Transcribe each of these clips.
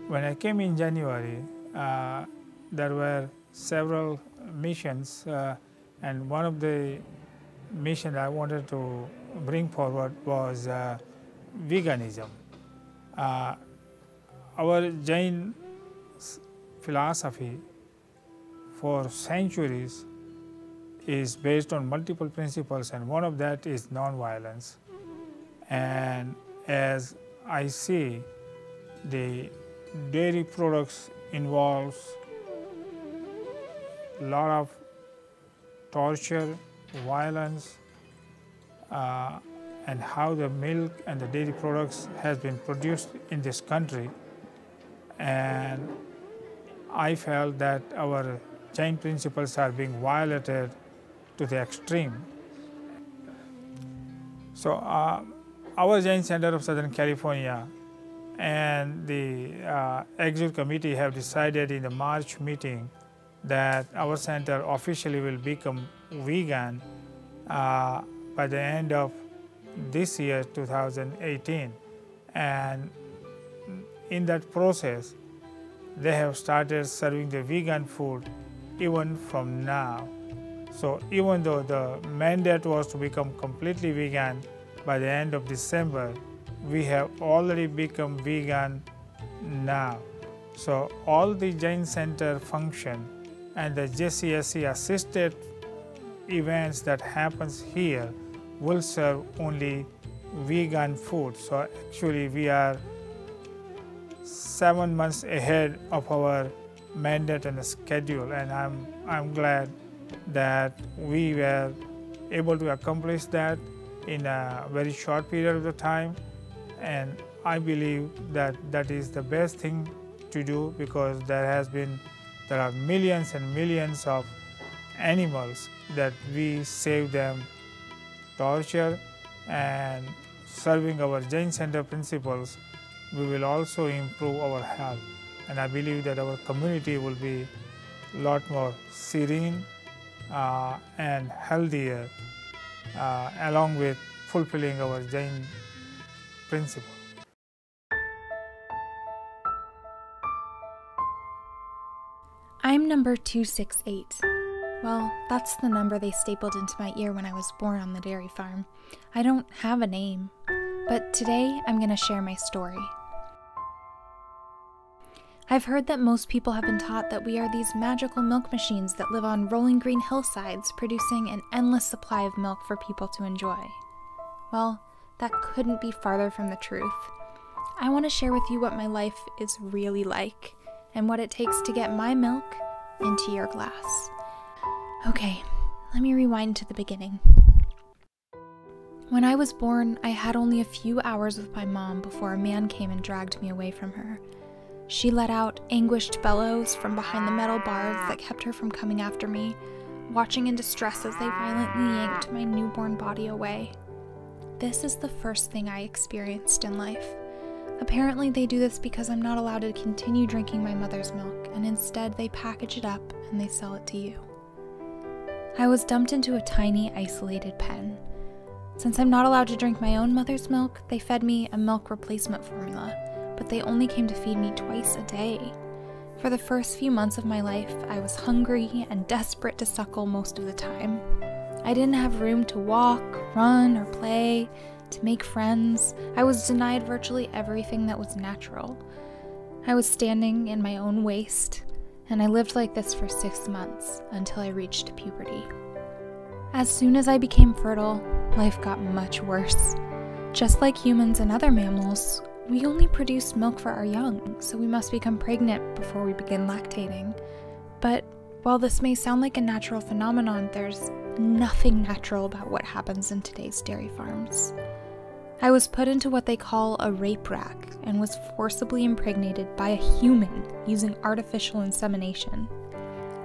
When I came in January, there were several missions, and one of the missions I wanted to bring forward was veganism. Our Jain philosophy for centuries is based on multiple principles, and one of that is non-violence. And as I see, the dairy products involves a lot of torture, violence, and how the milk and the dairy products has been produced in this country. And I felt that our Jain principles are being violated to the extreme. So our Jain Center of Southern California and the Executive Committee have decided in the March meeting that our center officially will become vegan by the end of this year, 2018. And in that process, they have started serving the vegan food even from now. So even though the mandate was to become completely vegan by the end of December, we have already become vegan now. So all the Jain Center function and the JCSC assisted events that happens here will serve only vegan food. So actually we are 7 months ahead of our mandate and schedule, and I'm glad that we were able to accomplish that in a very short period of the time. And I believe that that is the best thing to do, because there are millions and millions of animals that we save them torture, and serving our Jain Center principles, we will also improve our health. And I believe that our community will be a lot more serene and healthier, along with fulfilling our Jain principle. I'm number 268. Well, that's the number they stapled into my ear when I was born on the dairy farm. I don't have a name, but today I'm going to share my story. I've heard that most people have been taught that we are these magical milk machines that live on rolling green hillsides, producing an endless supply of milk for people to enjoy. Well, that couldn't be farther from the truth. I want to share with you what my life is really like, and what it takes to get my milk into your glass. Okay, let me rewind to the beginning. When I was born, I had only a few hours with my mom before a man came and dragged me away from her. She let out anguished bellows from behind the metal bars that kept her from coming after me, watching in distress as they violently yanked my newborn body away. This is the first thing I experienced in life. Apparently they do this because I'm not allowed to continue drinking my mother's milk, and instead they package it up and they sell it to you. I was dumped into a tiny, isolated pen. Since I'm not allowed to drink my own mother's milk, they fed me a milk replacement formula, but they only came to feed me twice a day. For the first few months of my life, I was hungry and desperate to suckle most of the time. I didn't have room to walk, run, or play, to make friends. I was denied virtually everything that was natural. I was standing in my own waste, and I lived like this for 6 months until I reached puberty. As soon as I became fertile, life got much worse. Just like humans and other mammals, we only produce milk for our young, so we must become pregnant before we begin lactating. But while this may sound like a natural phenomenon, there's nothing natural about what happens in today's dairy farms. I was put into what they call a rape rack and was forcibly impregnated by a human using artificial insemination.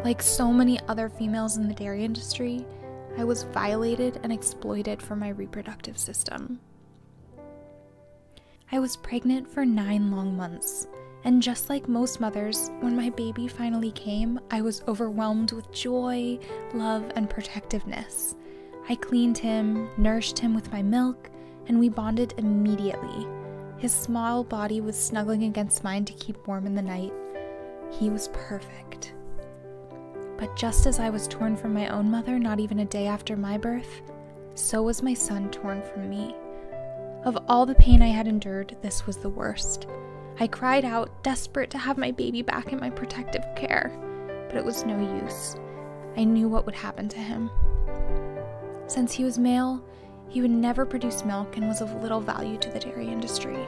Like so many other females in the dairy industry, I was violated and exploited for my reproductive system. I was pregnant for 9 long months, and just like most mothers, when my baby finally came, I was overwhelmed with joy, love, and protectiveness. I cleaned him, nourished him with my milk, and we bonded immediately. His small body was snuggling against mine to keep warm in the night. He was perfect. But just as I was torn from my own mother not even a day after my birth, so was my son torn from me. Of all the pain I had endured, this was the worst. I cried out, desperate to have my baby back in my protective care, but it was no use. I knew what would happen to him. Since he was male, he would never produce milk and was of little value to the dairy industry,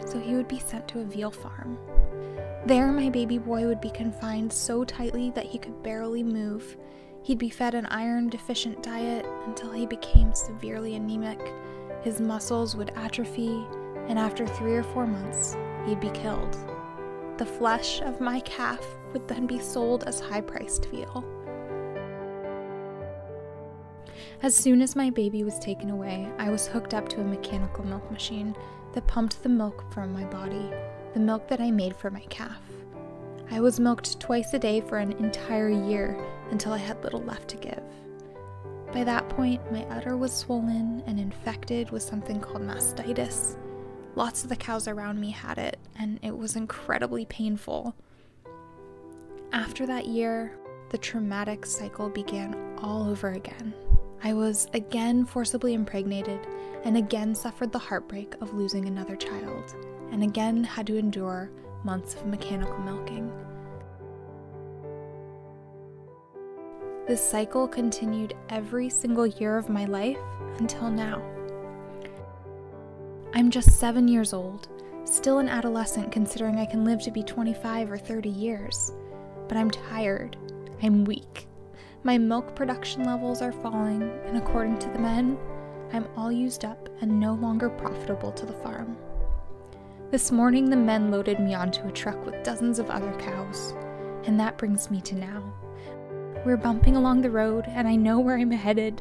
so he would be sent to a veal farm. There, my baby boy would be confined so tightly that he could barely move. He'd be fed an iron-deficient diet until he became severely anemic. His muscles would atrophy, and after 3 or 4 months, he'd be killed. The flesh of my calf would then be sold as high-priced veal. As soon as my baby was taken away, I was hooked up to a mechanical milk machine that pumped the milk from my body, the milk that I made for my calf. I was milked twice a day for an entire year until I had little left to give. By that point, my udder was swollen and infected with something called mastitis. Lots of the cows around me had it, and it was incredibly painful. After that year, the traumatic cycle began all over again. I was again forcibly impregnated, and again suffered the heartbreak of losing another child, and again had to endure months of mechanical milking. This cycle continued every single year of my life until now. I'm just 7 years old, still an adolescent considering I can live to be 25 or 30 years. But I'm tired, I'm weak. My milk production levels are falling, and according to the men, I'm all used up and no longer profitable to the farm. This morning, the men loaded me onto a truck with dozens of other cows, and that brings me to now. We're bumping along the road, and I know where I'm headed.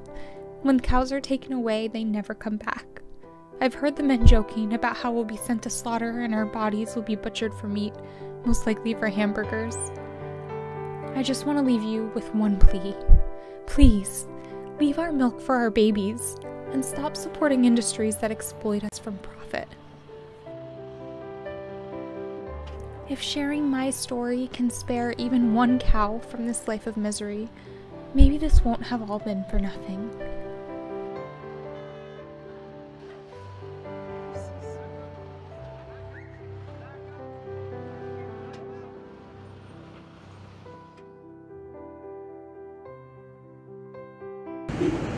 When cows are taken away, they never come back. I've heard the men joking about how we'll be sent to slaughter and our bodies will be butchered for meat, most likely for hamburgers. I just want to leave you with one plea. Please, leave our milk for our babies, and stop supporting industries that exploit us from profit. If sharing my story can spare even one cow from this life of misery, maybe this won't have all been for nothing.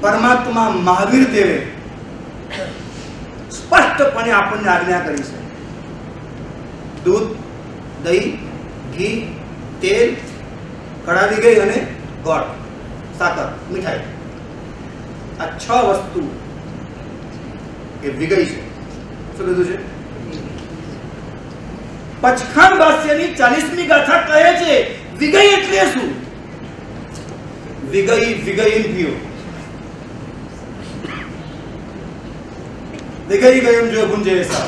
परमात्मा महावीर देवे स्पष्टपणे આપણને આજ્ઞા કરી છે. दूध, दही, घी, तेल, कड़ावी गई અને ગોળ, સાકર, મીઠાઈ. આ 6 વસ્તુ એ વિગઈ છે. શું કીધું છે? પચખાન ભાષ્યની 40મી ગાથા કહે છે વિગઈ એટલે શું? વિગઈ વિગઈન પીઓ. विगई गयम जो गुंजे साव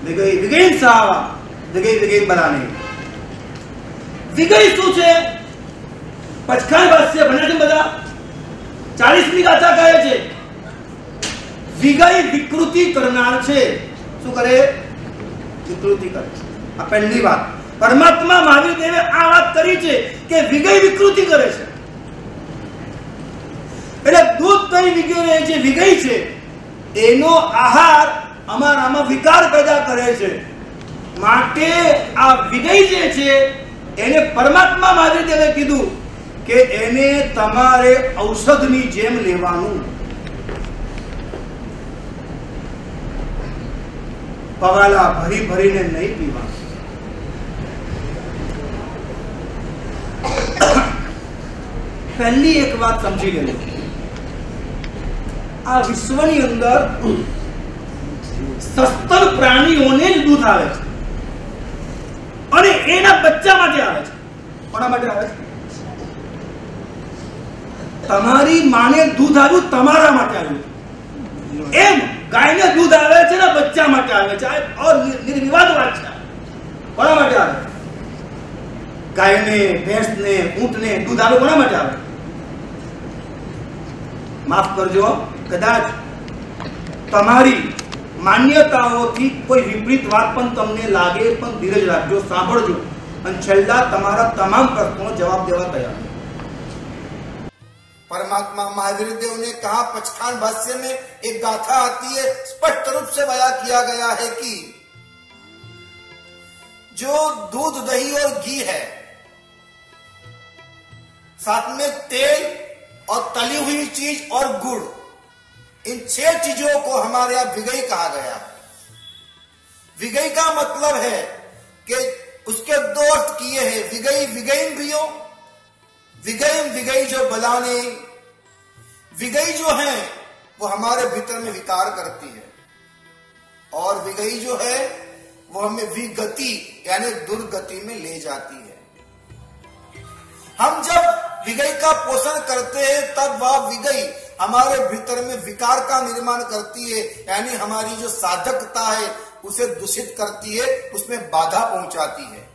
विगई विगईन सावा विगई विगईन बनाने विगई શું છે? પચખાન ભાષ્ય ભણ્યા છે બધા. 40મી ગાથા કહે છે વિગઈ વિકૃતિ કરનાર છે. શું કરે? વિકૃતિ કરે છે. આ પહેલી વાત. પરમાત્મા મહાવીર દેવે આ વાત કરી છે કે વિગઈ વિકૃતિ કરે છે. એટલે દૂધ દહીં વગેરે જે વિગઈ છે એનો આહાર અમારામાં વિકાર પેદા કરે છે. માટે આ વિગઈ જે છે એને પરમાત્મા મહાવીર દેવે કીધું કે એને તમારે ઔષધની જેમ લેવાનું. પવાલા ભરી ભરીને નહીં પીવાનું. પહેલી એક વાત સમજી લેજો. આ વિશ્વની અંદર સસ્તન પ્રાણીઓને જ દૂધ આવે છે અને એના બચ્ચા માટે આવે છે. કોના માટે આવે છે? તમારી માને દૂધ આવ્યું તમારા માટે આવ્યું. એમ ગાયને દૂધ આવે છે ને બચ્ચા માટે આવે છે. આ નિર્વિવાદ વાત છે. કોના માટે આવે? ગાયને, ભેંસને, ઊંટને દૂધ આવે કોના માટે આવે? માફ કરજો, કદાચ તમારી માન્યતાઓથી કોઈ વિપરીત વાત પણ તમને લાગે પણ ધીરજ રાખજો, સાંભળજો અને છેલ્લા તમારા તમામ પ્રશ્નોનો જવાબ દેવા તૈયાર। परमात्मा महावीर देव ने कहा, पचखान भाष्य में एक गाथा आती है, स्पष्ट रूप से बयां किया गया है कि जो दूध, दही और घी है, साथ में तेल और तली हुई चीज और गुड़, इन 6 चीजों को हमारे यहां विगई कहा गया है। विगई का मतलब है कि उसके 2 अर्थ किए हैं, विगई विगई प्रियो, विगई विगई जो बलाने, विगई जो है वो हमारे भीतर में विकार करती है, और विगई जो है वो हमें विगति यानी दुर्गति में ले जाती है। हम जब विगई का पोषण करते हैं तब वह विगई हमारे भीतर में विकार का निर्माण करती है, यानी हमारी जो साधकता है उसे दूषित करती है, उसमें बाधा पहुंचाती है।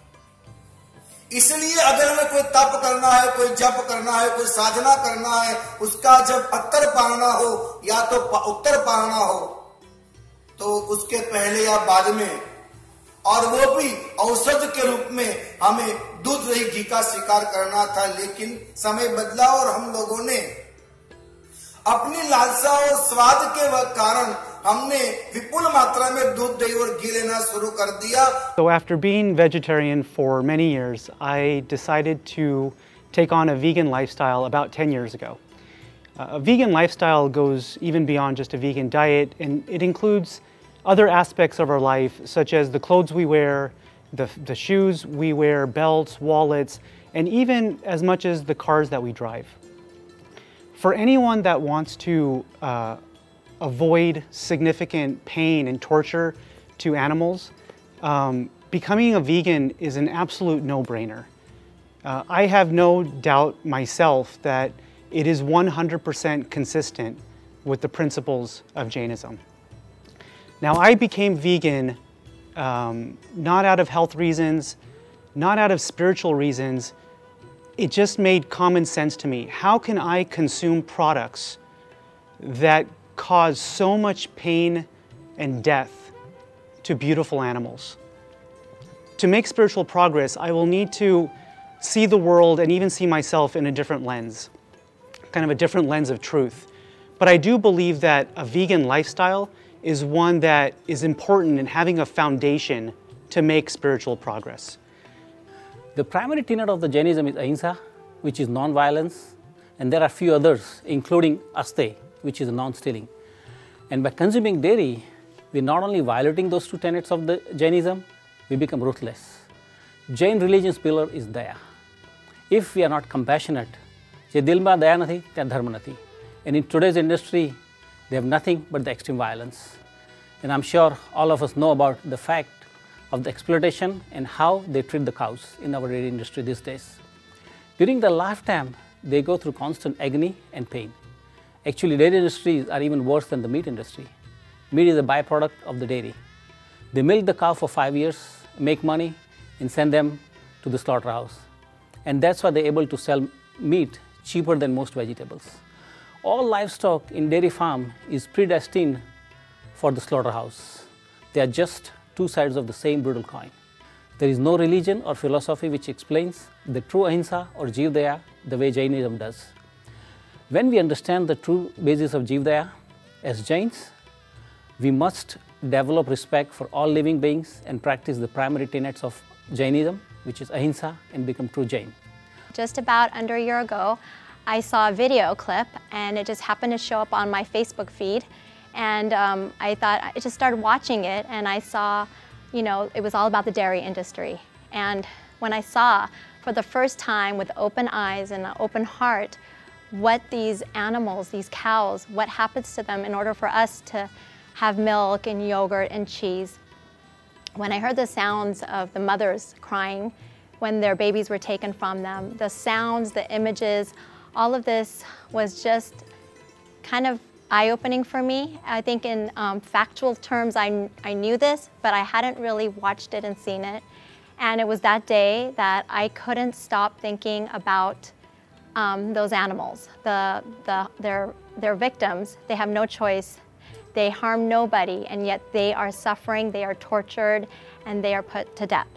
इसलिए अगर हमें कोई तप करना है, कोई जप करना है, कोई साधना करना है, उसका जब उत्तर पाना हो या तो उत्तर पाना हो तो उसके पहले या बाद में, और वो भी औषध के रूप में हमें दूध दही घी का स्वीकार करना था। लेकिन समय बदला और हम लोगों ने अपनी लालसा और स्वाद के कारण हमने विपुल मात्रा में दूध दही और घी लेना शुरू कर दिया। So after being vegetarian for many years, I decided to take on a vegan lifestyle about 10 years ago. A vegan lifestyle goes even beyond just a vegan diet, and it includes other aspects of our life, such as the clothes we wear, the shoes we wear, belts, wallets, and even as much as the cars that we drive. For anyone that wants to avoid significant pain and torture to animals, becoming a vegan is an absolute no-brainer. I have no doubt myself that it is 100% consistent with the principles of Jainism. Now, I became vegan not out of health reasons, not out of spiritual reasons. It just made common sense to me. How can I consume products that cause so much pain and death to beautiful animals? To make spiritual progress, I will need to see the world and even see myself in a different lens, kind of a different lens of truth. But I do believe that a vegan lifestyle is one that is important in having a foundation to make spiritual progress. The primary tenet of the Jainism is ahimsa, which is non-violence, and there are few others, including aste, which is non-stealing. And by consuming dairy, we're not only violating those 2 tenets of the Jainism, we become ruthless. Jain religion's pillar is daya. If we are not compassionate, je dil mein daya nathi, tya dharma nathi. And in today's industry, they have nothing but the extreme violence. And I'm sure all of us know about the fact of the exploitation and how they treat the cows in our dairy industry these days. During their lifetime, they go through constant agony and pain. Actually, dairy industries are even worse than the meat industry. Meat is a byproduct of the dairy. They milk the cow for 5 years, make money, and send them to the slaughterhouse. And that's why they're able to sell meat cheaper than most vegetables. All livestock in dairy farm is predestined for the slaughterhouse. They are just 2 sides of the same brutal coin. There is no religion or philosophy which explains the true ahimsa or jivdaya the way Jainism does. When we understand the true basis of jivdaya as Jains, we must develop respect for all living beings and practice the primary tenets of Jainism, which is ahimsa, and become true Jain. Just about under a year ago, I saw a video clip and it just happened to show up on my Facebook feed, and I just started watching it, and I saw, you know, it was all about the dairy industry. And when I saw for the first time with open eyes and an open heart what these animals, these cows, what happens to them in order for us to have milk and yogurt and cheese. When I heard the sounds of the mothers crying when their babies were taken from them, the sounds, the images, all of this was just kind of eye-opening for me. I think in factual terms I knew this, but I hadn't really watched it and seen it. And it was that day that I couldn't stop thinking about those animals, their victims. They have no choice. They harm nobody, and yet they are suffering, they are tortured, and they are put to death.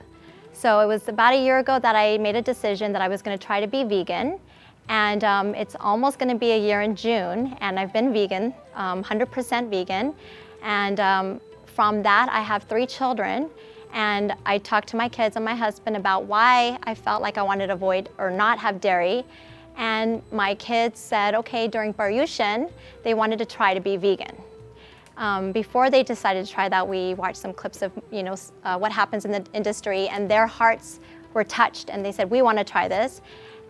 So it was about a year ago that I made a decision that I was going to try to be vegan. And it's almost going to be a year in June, and I've been vegan, 100% vegan. And from that, I have 3 children. And I talked to my kids and my husband about why I felt like I wanted to avoid or not have dairy. And my kids said, okay, during Baryushin, they wanted to try to be vegan. Before they decided to try that, we watched some clips of what happens in the industry, and their hearts were touched, and they said, we want to try this.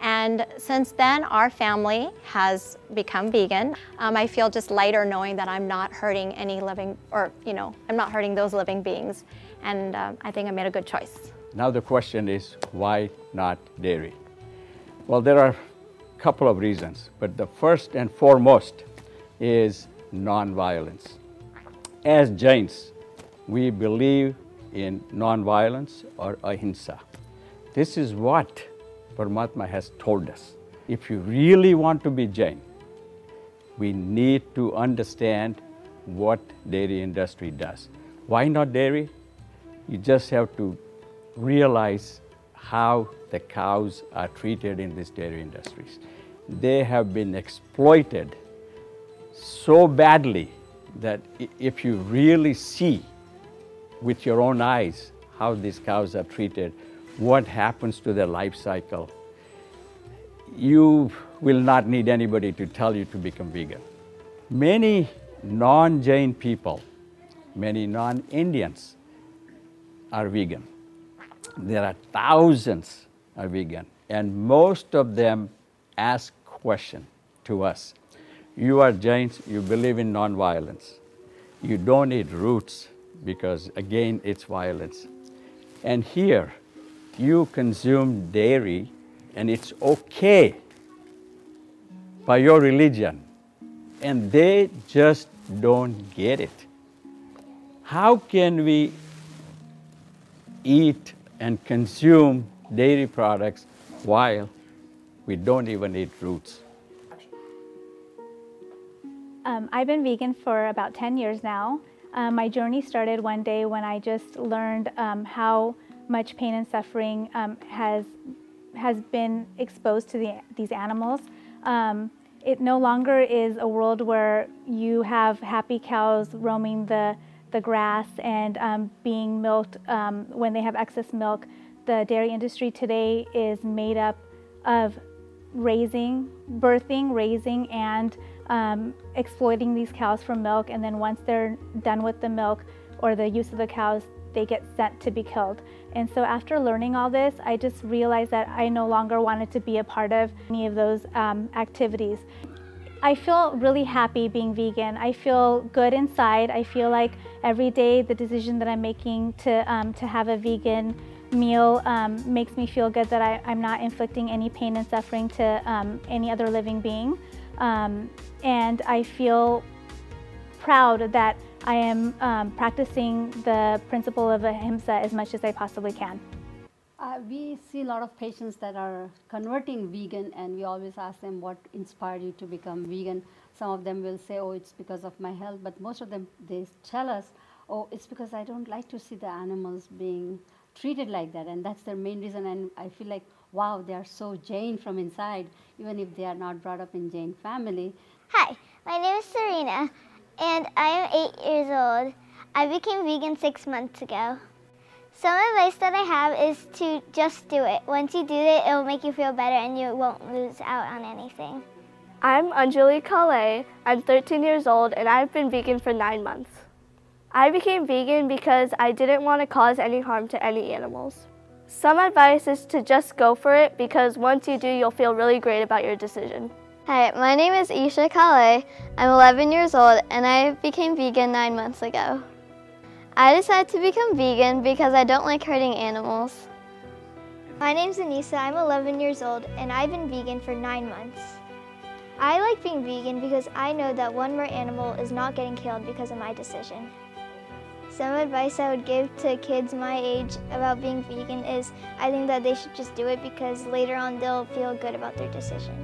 And since then, our family has become vegan. I feel just lighter knowing that I'm not hurting any living, or I'm not hurting those living beings. And I think I made a good choice. Now the question is, why not dairy? Well, there are a couple of reasons, but the first and foremost is non-violence. As Jains, we believe in non-violence or ahimsa. This is what Paramatma has told us. If you really want to be Jain, we need to understand what dairy industry does. Why not dairy? You just have to realize how the cows are treated in these dairy industries. They have been exploited so badly that if you really see with your own eyes how these cows are treated, what happens to their life cycle, you will not need anybody to tell you to become vegan. Many non-Jain people, many non-Indians are vegan. There are thousands are vegan, and most of them ask question to us. You are Jains, you believe in non-violence. You don't eat roots because, again, it's violence. And here, you consume dairy and it's okay by your religion, and they just don't get it. How can we eat and consume dairy products while we don't even eat roots? I've been vegan for about 10 years now. My journey started one day when I just learned how much pain and suffering has been exposed to these animals. It no longer is a world where you have happy cows roaming the grass and being milked when they have excess milk. The dairy industry today is made up of birthing, raising, and exploiting these cows for milk, and then once they're done with the milk or the use of the cows, they get sent to be killed. And so after learning all this, I just realized that I no longer wanted to be a part of any of those activities. I feel really happy being vegan. I feel good inside. I feel like every day the decision that I'm making to have a vegan meal makes me feel good that I'm not inflicting any pain and suffering to any other living being. And I feel proud that I am practicing the principle of ahimsa as much as I possibly can. We see a lot of patients that are converting vegan, and we always ask them what inspired you to become vegan. Some of them will say, oh, it's because of my health, but most of them, they tell us, oh, it's because I don't like to see the animals being treated like that, and that's their main reason. And I feel like, wow, they are so Jain from inside, even if they are not brought up in Jain family. Hi, my name is Serena, and I am 8 years old. I became vegan 6 months ago. Some advice that I have is to just do it. Once you do it, it will make you feel better and you won't lose out on anything. I'm Anjali Kale. I'm 13 years old and I've been vegan for 9 months. I became vegan because I didn't want to cause any harm to any animals. Some advice is to just go for it, because once you do, you'll feel really great about your decision. Hi, my name is Isha Kale. I'm 11 years old and I became vegan 9 months ago. I decided to become vegan because I don't like hurting animals. My name's Anissa. I'm 11 years old and I've been vegan for 9 months. I like being vegan because I know that one more animal is not getting killed because of my decision. Some advice I would give to kids my age about being vegan is I think that they should just do it because later on they'll feel good about their decision.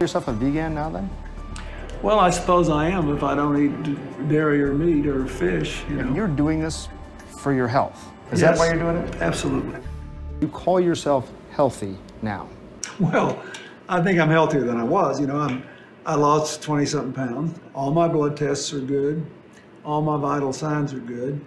Yourself a vegan now then? Well, I suppose I am if I don't eat dairy or meat or fish, you know. You're doing this for your health. Is Yes, that why you're doing it? Absolutely. You call yourself healthy now. Well, I think I'm healthier than I was. You know, I lost 20-something pounds. All my blood tests are good. All my vital signs are good.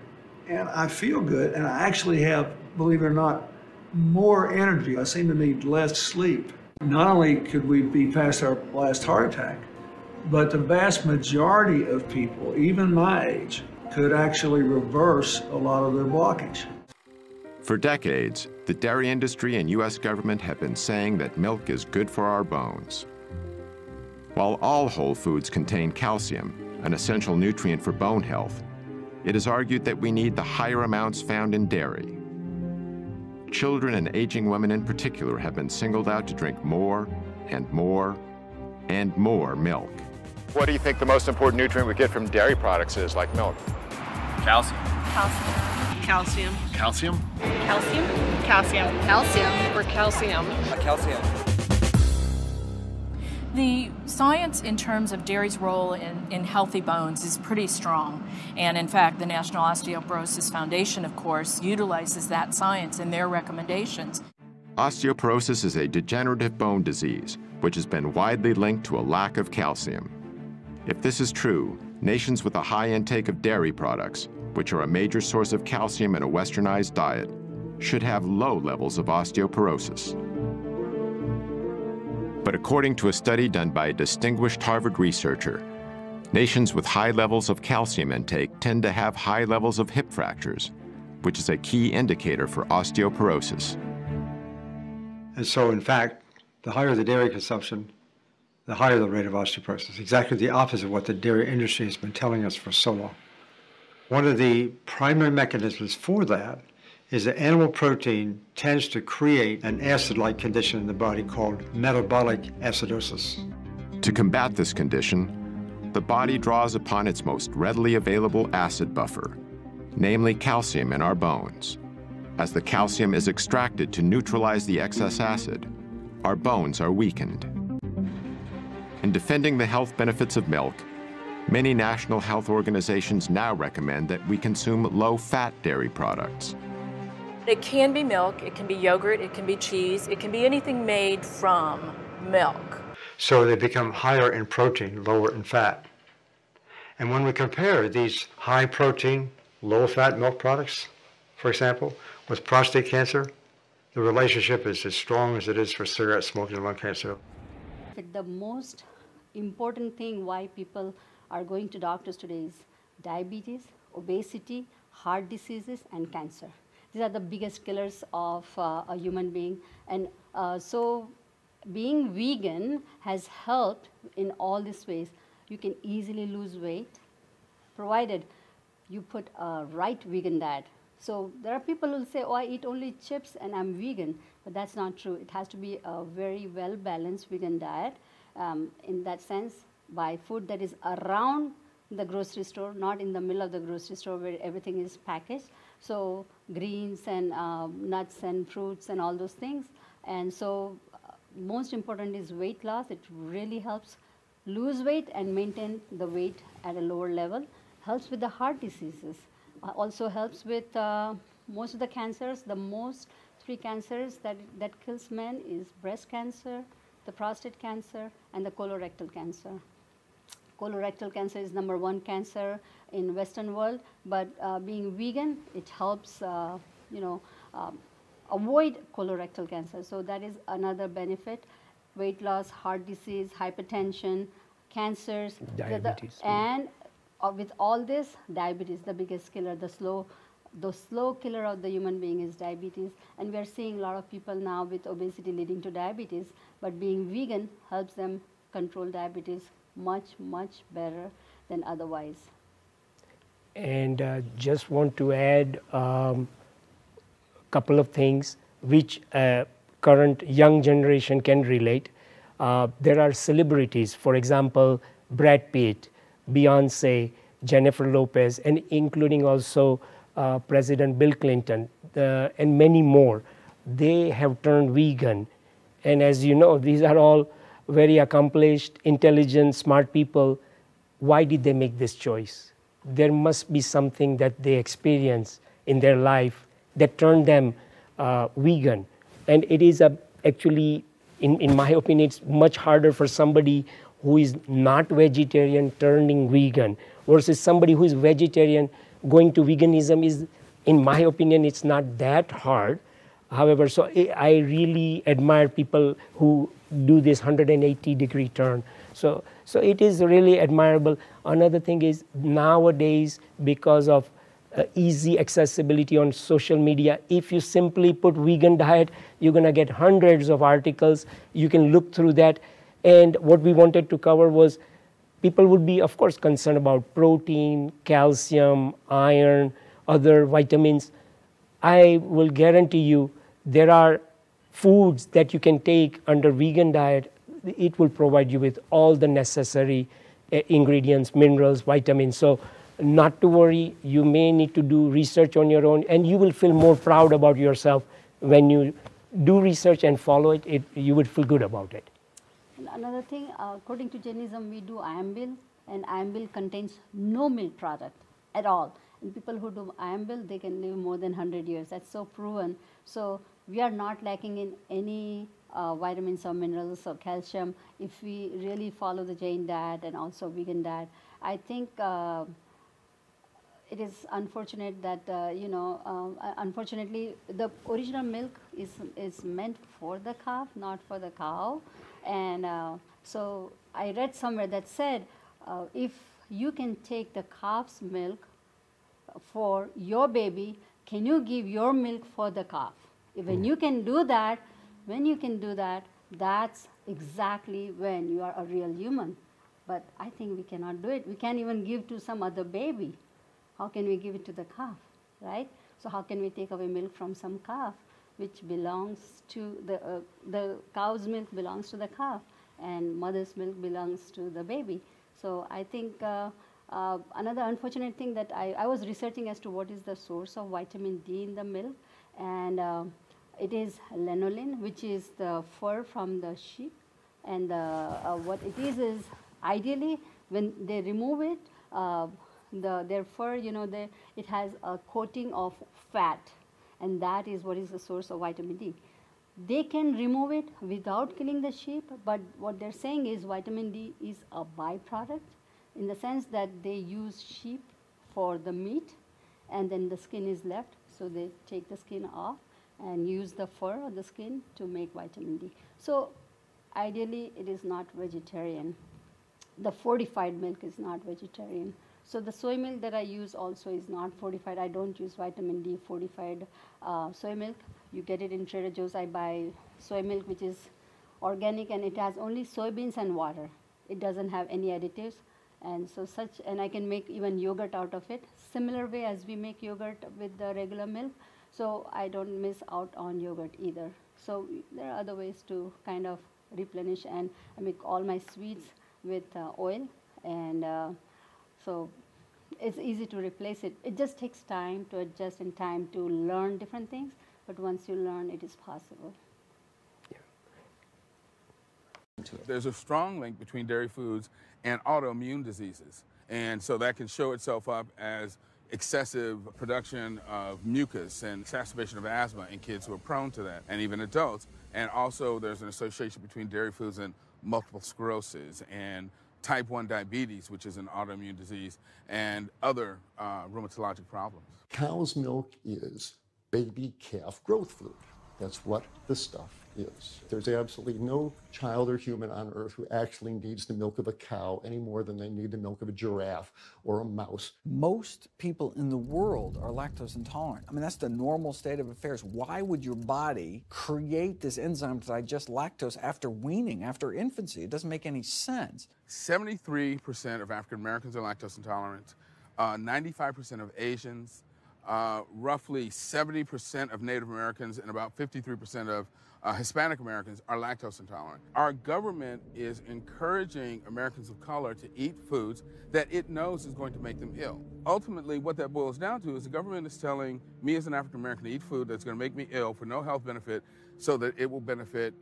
And I feel good. And I actually have, believe it or not, more energy. I seem to need less sleep. Not only could we be past our last heart attack, but the vast majority of people, even my age, could actually reverse a lot of their blockage. For decades, the dairy industry and U.S. government have been saying that milk is good for our bones. While all whole foods contain calcium, an essential nutrient for bone health, it is argued that we need the higher amounts found in dairy. Children and aging women in particular have been singled out to drink more and more and more milk. What do you think the most important nutrient we get from dairy products is, like milk? Calcium. Calcium. Calcium? Calcium. Calcium. Calcium. Or calcium. Calcium. The science in terms of dairy's role in healthy bones is pretty strong. And in fact, the National Osteoporosis Foundation, of course, utilizes that science in their recommendations. Osteoporosis is a degenerative bone disease, which has been widely linked to a lack of calcium. If this is true, nations with a high intake of dairy products, which are a major source of calcium in a westernized diet, should have low levels of osteoporosis. But according to a study done by a distinguished Harvard researcher, nations with high levels of calcium intake tend to have high levels of hip fractures, which is a key indicator for osteoporosis. And so, in fact, the higher the dairy consumption, the higher the rate of osteoporosis. Exactly the opposite of what the dairy industry has been telling us for so long. One of the primary mechanisms for that is that animal protein tends to create an acid-like condition in the body called metabolic acidosis. To combat this condition, the body draws upon its most readily available acid buffer, namely calcium in our bones. As the calcium is extracted to neutralize the excess acid, our bones are weakened. In defending the health benefits of milk, many national health organizations now recommend that we consume low-fat dairy products. It can be milk, it can be yogurt, it can be cheese, it can be anything made from milk. So they become higher in protein, lower in fat. And when we compare these high protein, low fat milk products, for example, with prostate cancer, the relationship is as strong as it is for cigarette smoking and lung cancer. The most important thing why people are going to doctors today is diabetes, obesity, heart diseases, and cancer. These are the biggest killers of a human being. And so being vegan has helped in all these ways. You can easily lose weight, provided you put a right vegan diet. So there are people who say, oh, I eat only chips and I'm vegan. But that's not true. It has to be a very well-balanced vegan diet. In that sense, buy food that is around the grocery store, not in the middle of the grocery store where everything is packaged. So greens and nuts and fruits and all those things. And so most important is weight loss. It really helps lose weight and maintain the weight at a lower level. Helps with the heart diseases. Also helps with most of the cancers. The most 3 cancers that kills men is breast cancer, the prostate cancer, and the colorectal cancer. Colorectal cancer is #1 cancer in Western world, but being vegan, it helps avoid colorectal cancer. So that is another benefit. Weight loss, heart disease, hypertension, cancers, diabetes. And with all this, diabetes, the biggest killer, the slow killer of the human being is diabetes. And we are seeing a lot of people now with obesity leading to diabetes, but being vegan helps them control diabetes much, much better than otherwise. And just want to add a couple of things which current young generation can relate. There are celebrities, for example, Brad Pitt, Beyonce, Jennifer Lopez, and including also President Bill Clinton, and many more. They have turned vegan. And as you know, these are all very accomplished, intelligent, smart people, why did they make this choice? There must be something that they experience in their life that turned them vegan. And it is actually, in my opinion, it's much harder for somebody who is not vegetarian turning vegan versus somebody who is vegetarian going to veganism is, in my opinion, it's not that hard. However, so I really admire people who do this 180-degree turn. So it is really admirable. Another thing is nowadays, because of easy accessibility on social media, if you simply put vegan diet, you're going to get hundreds of articles. You can look through that. And what we wanted to cover was people would be, of course, concerned about protein, calcium, iron, other vitamins. I will guarantee you there are foods that you can take under vegan diet. It will provide you with all the necessary ingredients, minerals, vitamins. So not to worry, you may need to do research on your own, and you will feel more proud about yourself when you do research and follow it, you would feel good about it. And another thing, according to Jainism, we do Iambil, and Iambil contains no milk product at all. And people who do Iambil, they can live more than 100 years. That's so proven. So we are not lacking in any vitamins or minerals or calcium if we really follow the Jain diet and also vegan diet. I think it is unfortunate that, unfortunately, the original milk is meant for the calf, not for the cow. And so I read somewhere that said, if you can take the calf's milk for your baby, can you give your milk for the calf? When you can do that, that's exactly when you are a real human. But I think we cannot do it. We can't even give to some other baby. How can we give it to the calf, right? So how can we take away milk from some calf, which belongs to the cow's milk belongs to the calf, and mother's milk belongs to the baby. So I think another unfortunate thing that I was researching as to what is the source of vitamin D in the milk, and it is lanolin, which is the fur from the sheep. And what it is ideally when they remove it, their fur, it has a coating of fat, and that is what is the source of vitamin D. They can remove it without killing the sheep, but what they're saying is vitamin D is a byproduct in the sense that they use sheep for the meat, and then the skin is left, so they take the skin off and use the fur or the skin to make vitamin D. So ideally, it is not vegetarian. The fortified milk is not vegetarian. So the soy milk that I use also is not fortified. I don't use vitamin D fortified soy milk. You get it in Trader Joe's. I buy soy milk which is organic, and it has only soybeans and water. It doesn't have any additives. And so and I can make even yogurt out of it, similar way as we make yogurt with the regular milk. So I don't miss out on yogurt either. So there are other ways to kind of replenish, and I make all my sweets with oil, and so it's easy to replace it. It just takes time to adjust and time to learn different things, but once you learn, it is possible. There's a strong link between dairy foods and autoimmune diseases, and so that can show itself up as excessive production of mucus and exacerbation of asthma in kids who are prone to that, and even adults. And also there's an association between dairy foods and multiple sclerosis and type 1 diabetes, which is an autoimmune disease, and other rheumatologic problems. Cow's milk is baby calf growth fluid. That's what the stuff is. There's absolutely no child or human on earth who actually needs the milk of a cow any more than they need the milk of a giraffe or a mouse. Most people in the world are lactose intolerant. I mean, that's the normal state of affairs. Why would your body create this enzyme to digest lactose after weaning, after infancy? It doesn't make any sense. 73% of African Americans are lactose intolerant, 95% of Asians, roughly 70% of Native Americans, and about 53% of Hispanic Americans are lactose intolerant. Our government is encouraging Americans of color to eat foods that it knows is going to make them ill. Ultimately, what that boils down to is the government is telling me as an African American to eat food that's going to make me ill for no health benefit so that it will benefit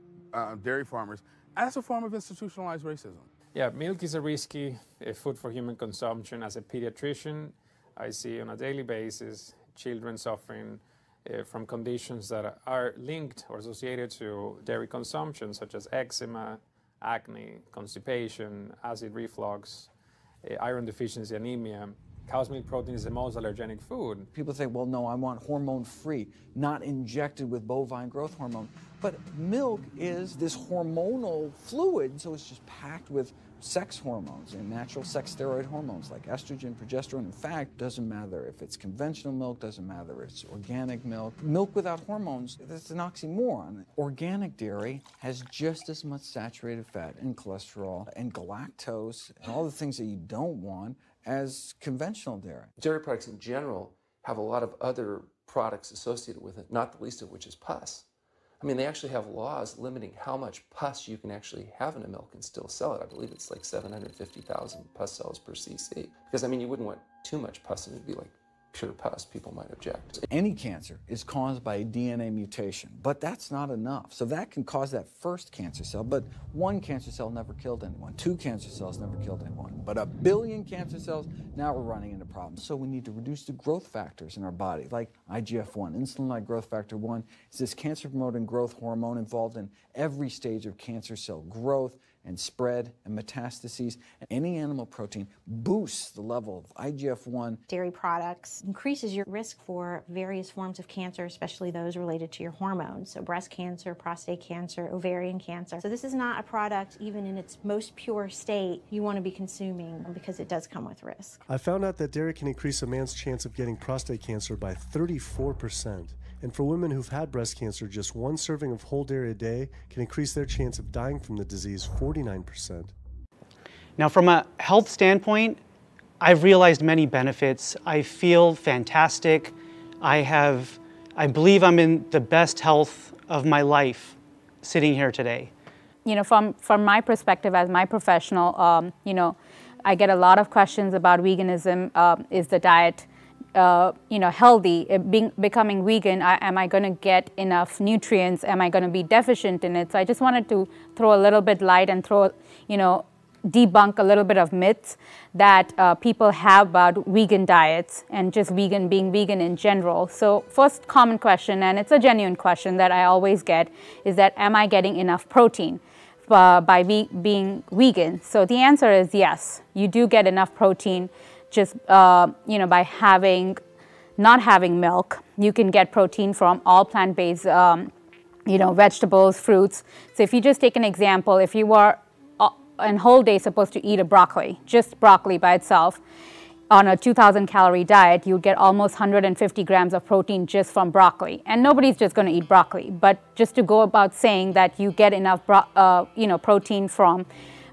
dairy farmers. as a form of institutionalized racism. Yeah, milk is a risky food for human consumption. As a pediatrician, I see on a daily basis children suffering from conditions that are linked or associated to dairy consumption, such as eczema, acne, constipation, acid reflux, iron deficiency, anemia. Cow's milk protein is the most allergenic food. People say, well, no, I want hormone-free, not injected with bovine growth hormone. But milk is this hormonal fluid, so it's just packed with sex hormones and natural sex steroid hormones like estrogen, progesterone. In fact, doesn't matter if it's conventional milk, doesn't matter if it's organic milk. Milk without hormones, that's an oxymoron. Organic dairy has just as much saturated fat and cholesterol and galactose and all the things that you don't want as conventional dairy. Dairy products in general have a lot of other products associated with it, not the least of which is pus. I mean, they actually have laws limiting how much pus you can actually have in a milk and still sell it. I believe it's like 750,000 pus cells per cc. Because, I mean, you wouldn't want too much pus and it'd be like pure pus. People might object. Any cancer is caused by a DNA mutation, but that's not enough. So that can cause that first cancer cell, but one cancer cell never killed anyone. 2 cancer cells never killed anyone. But 1 billion cancer cells, now we're running into problems. So we need to reduce the growth factors in our body, like IGF-1. Insulin-like growth factor 1 is this cancer-promoting growth hormone involved in every stage of cancer cell growth and spread and metastases. Any animal protein boosts the level of IGF-1. Dairy products increases your risk for various forms of cancer, especially those related to your hormones. So breast cancer, prostate cancer, ovarian cancer. So this is not a product, even in its most pure state, you want to be consuming because it does come with risk. I found out that dairy can increase a man's chance of getting prostate cancer by 34%. And for women who've had breast cancer, just 1 serving of whole dairy a day can increase their chance of dying from the disease 49%. Now, from a health standpoint, I've realized many benefits. I feel fantastic. I believe I'm in the best health of my life sitting here today. You know, from my perspective as my professional, you know, I get a lot of questions about veganism. Is the diet you know, healthy? Becoming vegan, am I going to get enough nutrients? Am I going to be deficient in it? So I just wanted to throw a little bit light and debunk a little bit of myths that people have about vegan diets and just being vegan in general. So first common question, and it's a genuine question that I always get, is that am I getting enough protein by being vegan? So the answer is yes, you do get enough protein. Just by not having milk, you can get protein from all plant-based vegetables, fruits. So if you just take an example, if you were a whole day supposed to eat just broccoli by itself, on a 2,000 calorie diet, you'd get almost 150 grams of protein just from broccoli. And nobody's just going to eat broccoli, but just to go about saying that you get enough protein from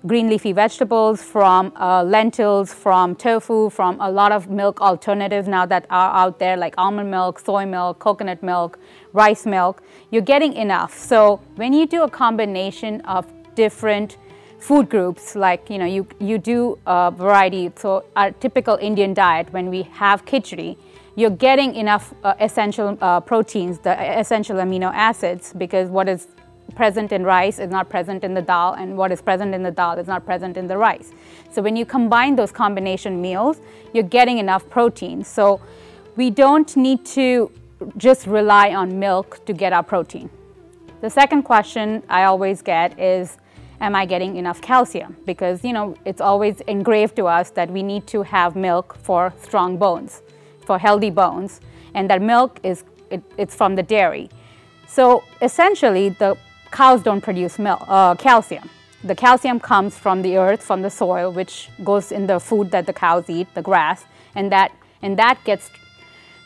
green leafy vegetables, from lentils, from tofu, from a lot of milk alternatives now that are out there, like almond milk, soy milk, coconut milk, rice milk, you're getting enough. So when you do a combination of different food groups, like you do a variety, so our typical Indian diet, when we have khichdi, you're getting enough essential proteins, the essential amino acids, because what is present in rice is not present in the dal, and what is present in the dal is not present in the rice. So when you combine those combination meals, you're getting enough protein. So we don't need to just rely on milk to get our protein. The second question I always get is, am I getting enough calcium? Because it's always engraved to us that we need to have milk for strong bones, for healthy bones, and that milk it's from the dairy. So essentially, the cows don't produce calcium. The calcium comes from the earth, from the soil, which goes in the food that the cows eat, the grass, and that gets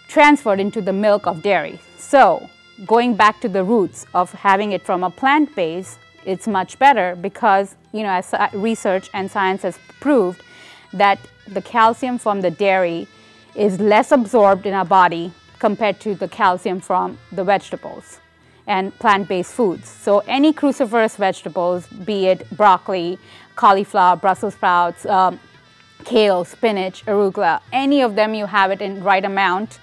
transferred into the milk of dairy. So going back to the roots of having it from a plant base, it's much better because, as research and science has proved, that the calcium from the dairy is less absorbed in our body compared to the calcium from the vegetables and plant-based foods. So any cruciferous vegetables, be it broccoli, cauliflower, Brussels sprouts, kale, spinach, arugula, any of them you have it in right amount,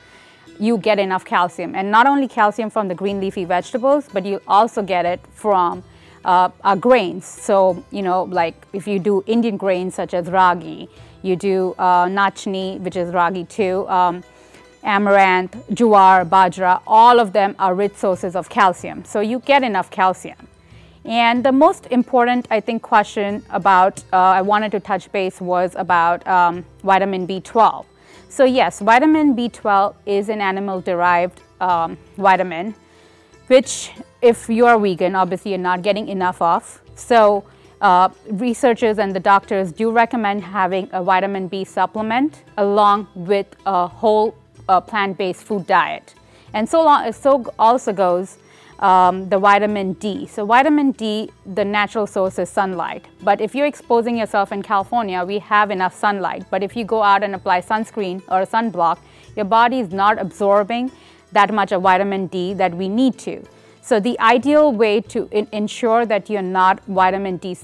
you get enough calcium. And not only calcium from the green leafy vegetables, but you also get it from are grains. So, like if you do Indian grains such as ragi, you do nachni, which is ragi too, amaranth, jowar, bajra, all of them are rich sources of calcium. So you get enough calcium. And the most important, I think, question about, I wanted to touch base was about vitamin B12. So yes, vitamin B12 is an animal-derived vitamin, which if you are vegan, obviously you're not getting enough of. So researchers and the doctors do recommend having a vitamin B supplement along with a whole plant-based food diet. And so also goes the vitamin D. So vitamin D, the natural source is sunlight. But if you're exposing yourself in California, we have enough sunlight. But if you go out and apply sunscreen or a sunblock, your body is not absorbing that much of vitamin D that we need to. So the ideal way to ensure that you're not vitamin D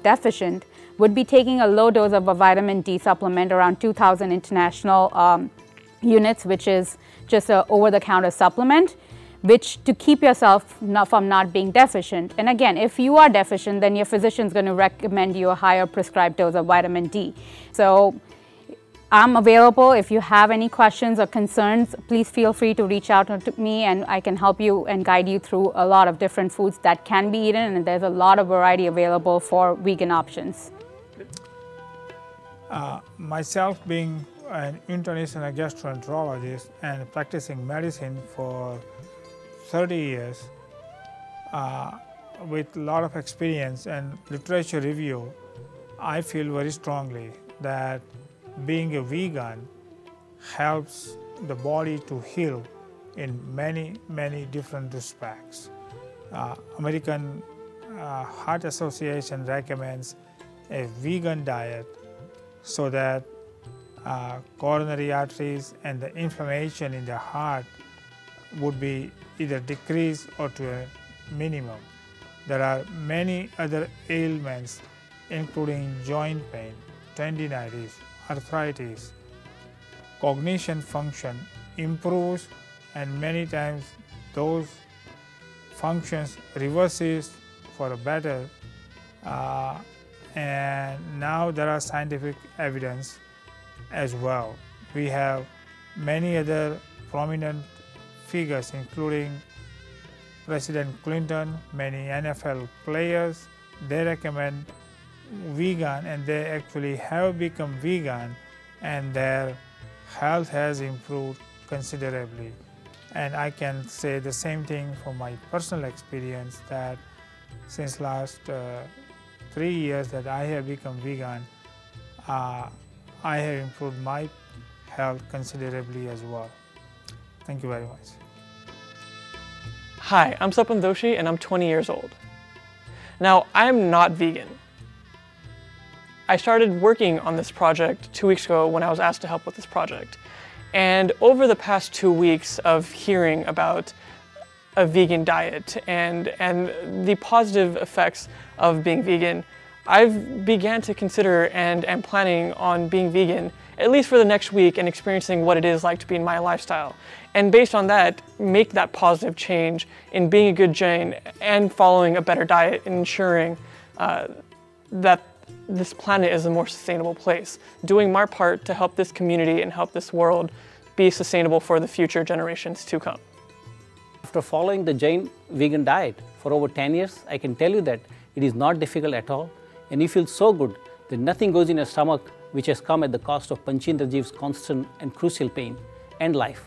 deficient would be taking a low dose of a vitamin D supplement, around 2,000 international units, which is just an over-the-counter supplement, which to keep yourself from not being deficient. And again, if you are deficient, then your physician is going to recommend you a higher prescribed dose of vitamin D. So I'm available. If you have any questions or concerns, please feel free to reach out to me and I can help you and guide you through a lot of different foods that can be eaten, and there's a lot of variety available for vegan options. Myself being an internist and a gastroenterologist and practicing medicine for 30 years, with a lot of experience and literature review, I feel very strongly that being a vegan helps the body to heal in many, many different respects. American Heart Association recommends a vegan diet so that coronary arteries and the inflammation in the heart would be either decreased or to a minimum. There are many other ailments, including joint pain, tendinitis, arthritis. Cognition function improves, and many times those functions reverses for a better. And now there are scientific evidence as well. We have many other prominent figures, including President Clinton, many NFL players. They recommend vegan, and they actually have become vegan, and their health has improved considerably. And I can say the same thing from my personal experience, that since last 3 years that I have become vegan, I have improved my health considerably as well. Thank you very much. Hi, I'm Sapan Doshi and I'm 20 years old. Now, I'm not vegan. I started working on this project 2 weeks ago when I was asked to help with this project. And over the past 2 weeks of hearing about a vegan diet and the positive effects of being vegan, I've began to consider and am planning on being vegan at least for the next week and experiencing what it is like to be in my lifestyle. And based on that, make that positive change in being a good Jain and following a better diet and ensuring that this planet is a more sustainable place, doing my part to help this community and help this world be sustainable for the future generations to come. After following the Jain vegan diet for over 10 years, I can tell you that it is not difficult at all, and you feel so good that nothing goes in your stomach which has come at the cost of Panchindra Jeev's constant and crucial pain and life.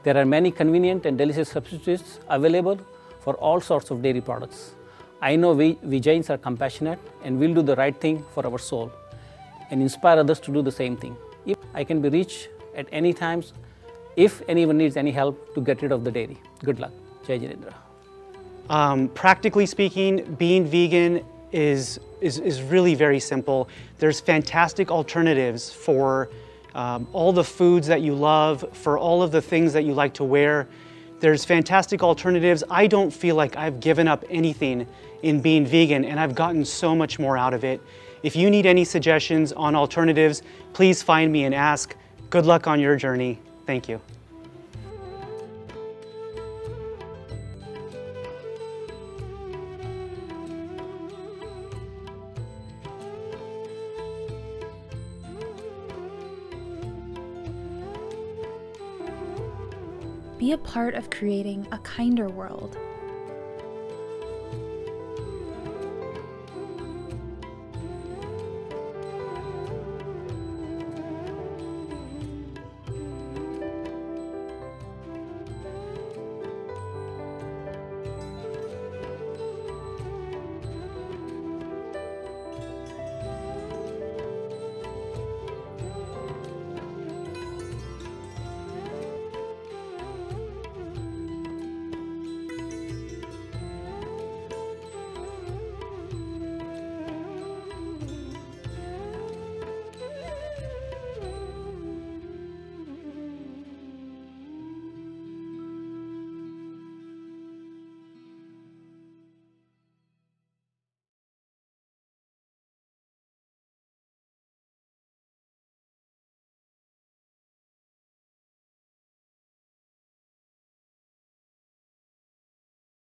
There are many convenient and delicious substitutes available for all sorts of dairy products. I know we Jains are compassionate and will do the right thing for our soul and inspire others to do the same thing. If I can be reached at any times, if anyone needs any help to get rid of the dairy. Good luck. Jai Jinendra. Practically speaking, being vegan is really very simple. There's fantastic alternatives for all the foods that you love, for all of the things that you like to wear. There's fantastic alternatives. I don't feel like I've given up anything in being vegan, and I've gotten so much more out of it. If you need any suggestions on alternatives, please find me and ask. Good luck on your journey. Thank you. Be a part of creating a kinder world.